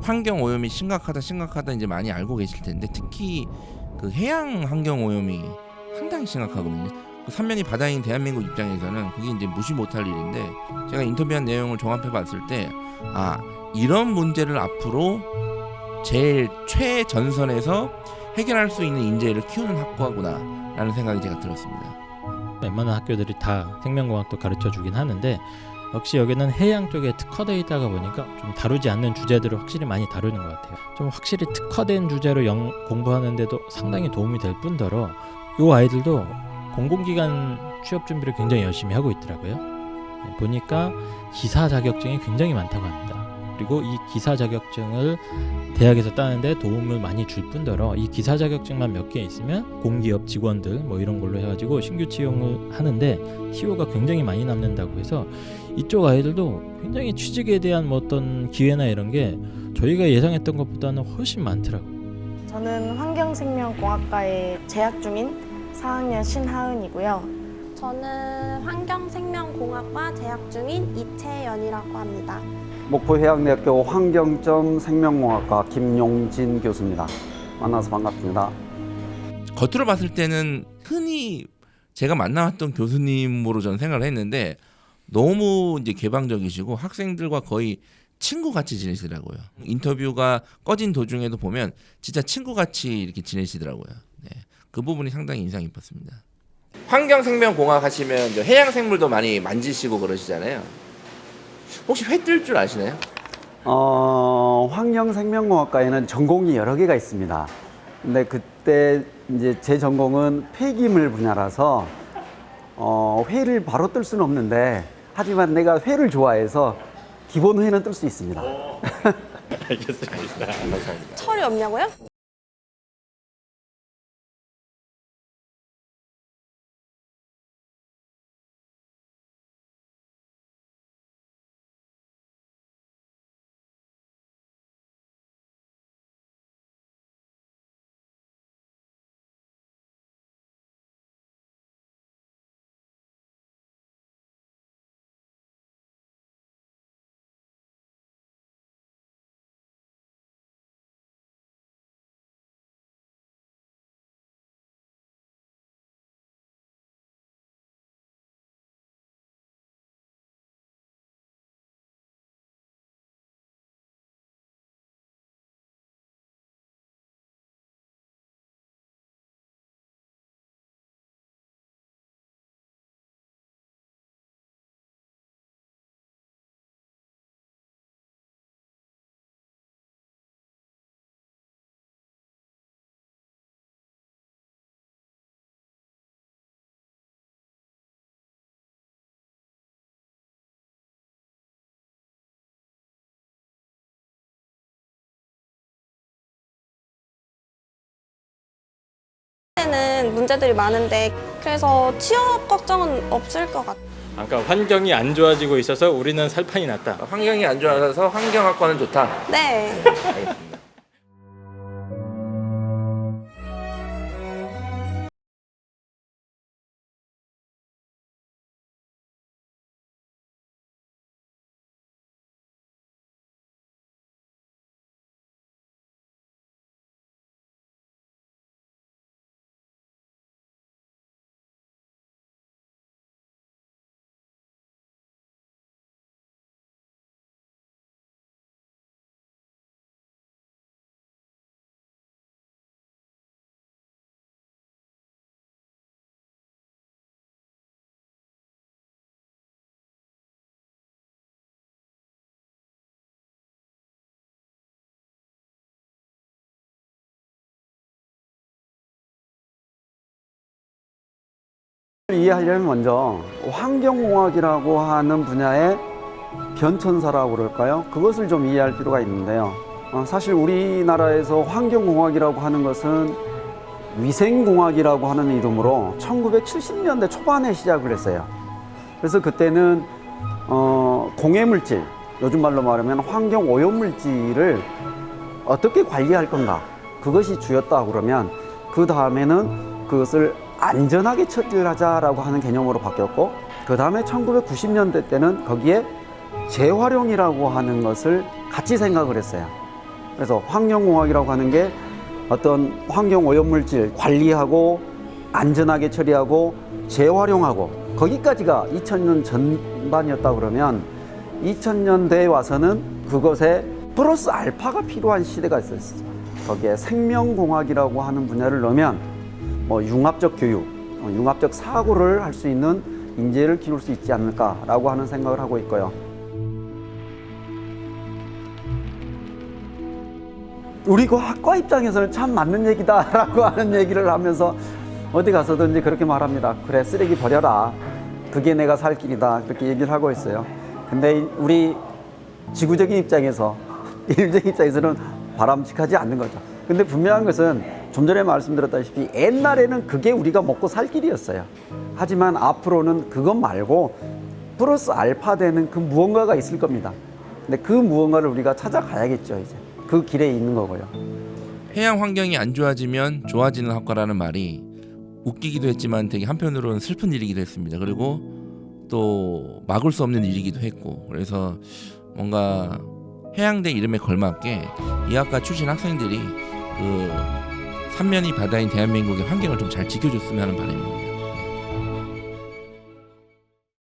환경 오염이 심각하다 이제 많이 알고 계실 텐데, 특히 그 해양 환경 오염이 상당히 심각하거든요. 그 삼면이 바다인 대한민국 입장에서는 그게 이제 무시 못할 일인데, 제가 인터뷰한 내용을 종합해 봤을 때 이런 문제를 앞으로 제일 최전선에서 해결할 수 있는 인재를 키우는 학과구나라는 생각이 제가 들었습니다. 웬만한 학교들이 다 생명공학도 가르쳐 주긴 하는데, 역시 여기는 해양 쪽에 특화되어 있다가 보니까 좀 다루지 않는 주제들을 확실히 많이 다루는 것 같아요. 좀 확실히 특화된 주제로 공부하는데도 상당히 도움이 될 뿐더러 이 아이들도 공공기관 취업 준비를 굉장히 열심히 하고 있더라고요. 보니까 기사 자격증이 굉장히 많다고 합니다. 그리고 이 기사 자격증을 대학에서 따는데 도움을 많이 줄 뿐더러 이 기사 자격증만 몇 개 있으면 공기업 직원들 뭐 이런 걸로 해가지고 신규 채용을 하는데 TO가 굉장히 많이 남는다고 해서 이쪽 아이들도 굉장히 취직에 대한 뭐 어떤 기회나 이런 게 저희가 예상했던 것보다는 훨씬 많더라고요. 저는 환경생명공학과에 재학 중인 4학년 신하은이고요. 저는 환경생명공학과 재학 중인 이채연이라고 합니다. 목포해양대학교 환경점 생명공학과 김용진 교수입니다. 만나서 반갑습니다. 겉으로 봤을 때는 흔히 제가 만나왔던 교수님으로 저는 생각을 했는데, 너무 이제 개방적이시고 학생들과 거의 친구같이 지내시더라고요. 인터뷰가 꺼진 도중에도 보면 진짜 친구같이 이렇게 지내시더라고요. 네, 그 부분이 상당히 인상 깊었습니다. 환경생명공학 하시면 이제 해양생물도 많이 만지시고 그러시잖아요. 혹시 회 뜰 줄 아시나요? 환경생명공학과에는 전공이 여러 개가 있습니다. 근데 그때 이제 제 전공은 폐기물 분야라서 회를 바로 뜰 수는 없는데, 하지만 내가 회를 좋아해서 기본 회는 뜰 수 있습니다. 알겠습니다. 감사합니다. 철이 없냐고요? 는 문제들이 많은데 그래서 취업 걱정은 없을 것 같아요. 그러니까 환경이 안 좋아지고 있어서 우리는 살판이 났다. 환경이 안 좋아서 환경학과는 좋다. 네. 알겠습니다. 이해하려면 먼저 환경공학이라고 하는 분야의 변천사라고 그럴까요? 그것을 좀 이해할 필요가 있는데요. 사실 우리나라에서 환경공학이라고 하는 것은 위생공학이라고 하는 이름으로 1970년대 초반에 시작을 했어요. 그래서 그때는 공해물질, 요즘 말로 말하면 환경오염물질을 어떻게 관리할 건가, 그것이 주였다 그러면 그 다음에는 그것을 안전하게 처리하자라고 하는 개념으로 바뀌었고, 그 다음에 1990년대 때는 거기에 재활용이라고 하는 것을 같이 생각을 했어요. 그래서 환경공학이라고 하는 게 어떤 환경 오염물질 관리하고 안전하게 처리하고 재활용하고 거기까지가 2000년 전반이었다 그러면 2000년대에 와서는 그것에 플러스 알파가 필요한 시대가 있었어요. 거기에 생명공학이라고 하는 분야를 넣으면 뭐 융합적 교육, 융합적 사고를 할 수 있는 인재를 키울 수 있지 않을까라고 하는 생각을 하고 있고요. 우리 그 학과 입장에서는 참 맞는 얘기다라고 하는 얘기를 하면서 어디 가서든지 그렇게 말합니다. 그래, 쓰레기 버려라. 그게 내가 살 길이다. 그렇게 얘기를 하고 있어요. 근데 우리 지구적인 입장에서, 인류적인 입장에서는 바람직하지 않는 거죠. 근데 분명한 것은 좀 전에 말씀드렸다시피 옛날에는 그게 우리가 먹고 살 길이었어요. 하지만 앞으로는 그것 말고 플러스 알파 되는 그 무언가가 있을 겁니다. 근데 그 무언가를 우리가 찾아가야겠죠, 이제. 그 길에 있는 거고요. 해양 환경이 안 좋아지면 좋아지는 학과라는 말이 웃기기도 했지만 되게 한편으로는 슬픈 일이기도 했습니다. 그리고 또 막을 수 없는 일이기도 했고, 그래서 뭔가 해양대 이름에 걸맞게 이 학과 출신 학생들이 그 삼면이 바다인 대한민국의 환경을 좀 잘 지켜줬으면 하는 바람입니다.